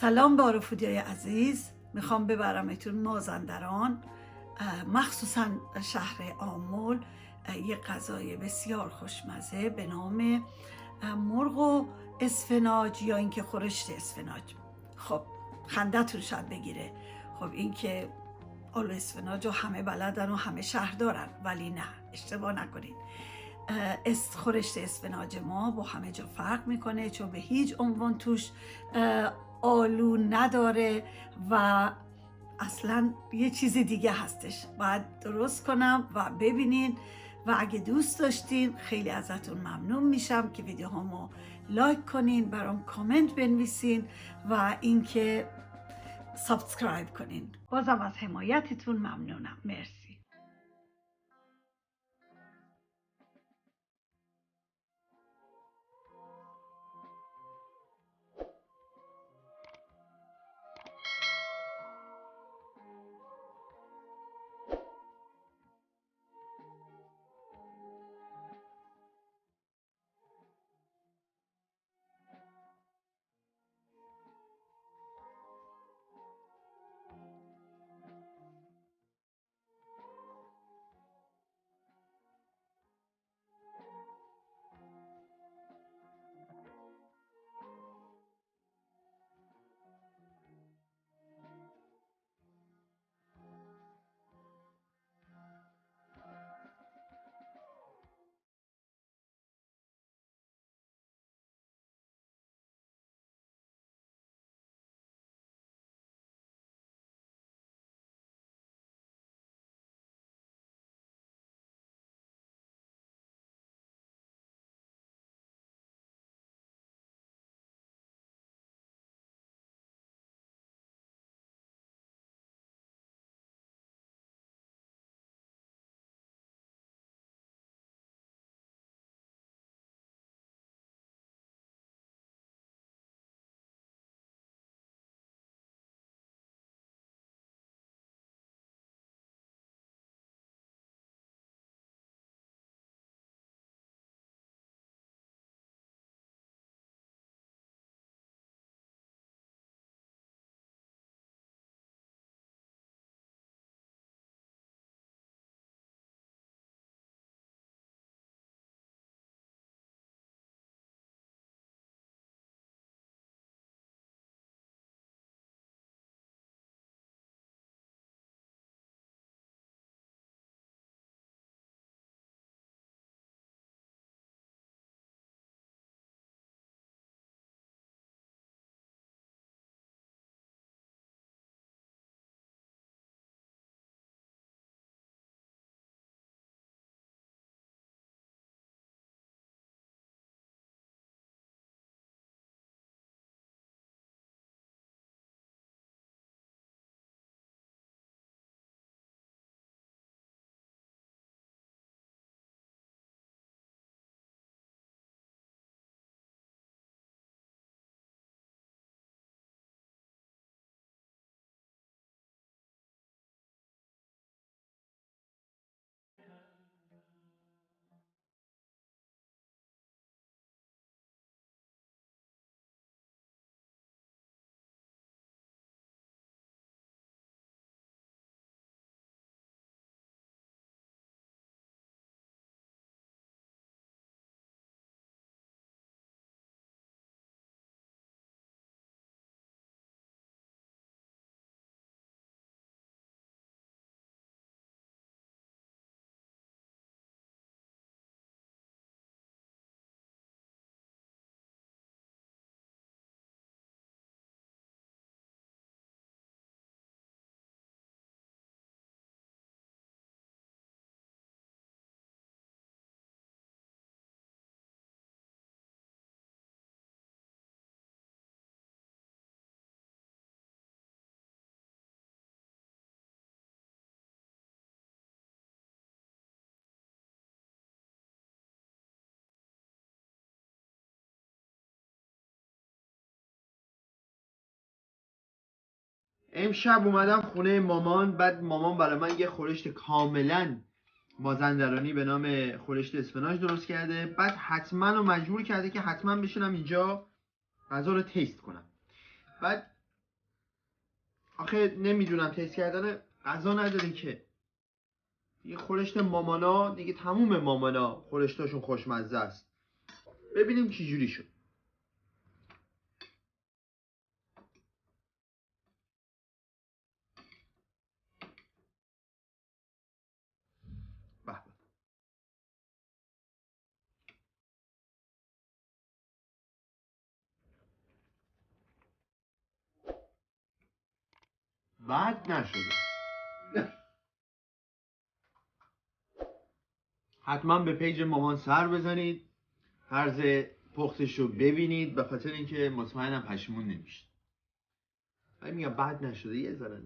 سلام بارفودیای عزیز، میخوام ببرمتون مازندران، مخصوصا شهر آمل. یک غذای بسیار خوشمزه به نام مرغ و اسفناج یا اینکه خورشت اسفناج. خب خندتون شاید بگیره، خب این که آلو اسفناج رو همه بلدن و همه شهر دارن، ولی نه، اشتباه نکنین. خورشت اسفناج ما با همه جا فرق میکنه، چون به هیچ عنوان توش آلو نداره و اصلا یه چیز دیگه هستش. باید درست کنم و ببینین، و اگه دوست داشتین خیلی ازتون ممنون میشم که ویدیوهامو لایک کنین، برام کامنت بنویسین و اینکه سابسکرایب کنین. بازم از حمایتتون ممنونم. مرسی. امشب اومدم خونه مامان، بعد مامان برای من یه خورشت کاملا مازندرانی به نام خورشت اسفناج درست کرده. بعد حتما رو مجبور کرده که حتما بشینم اینجا غذا رو تیست کنم. بعد آخه نمیدونم تست کردن غذا نداره که. دیگه خورشت مامانا دیگه تموم مامانا خورشتاشون خوشمزه است. ببینیم چی جوری شد. به به. بد نشده. حتما به پیج مامان سر بزنید، طرز پختش رو ببینید، به خاطر اینکه مطمئنم پشیمون نمیشید. ولی میگم بد نشده، یه ذره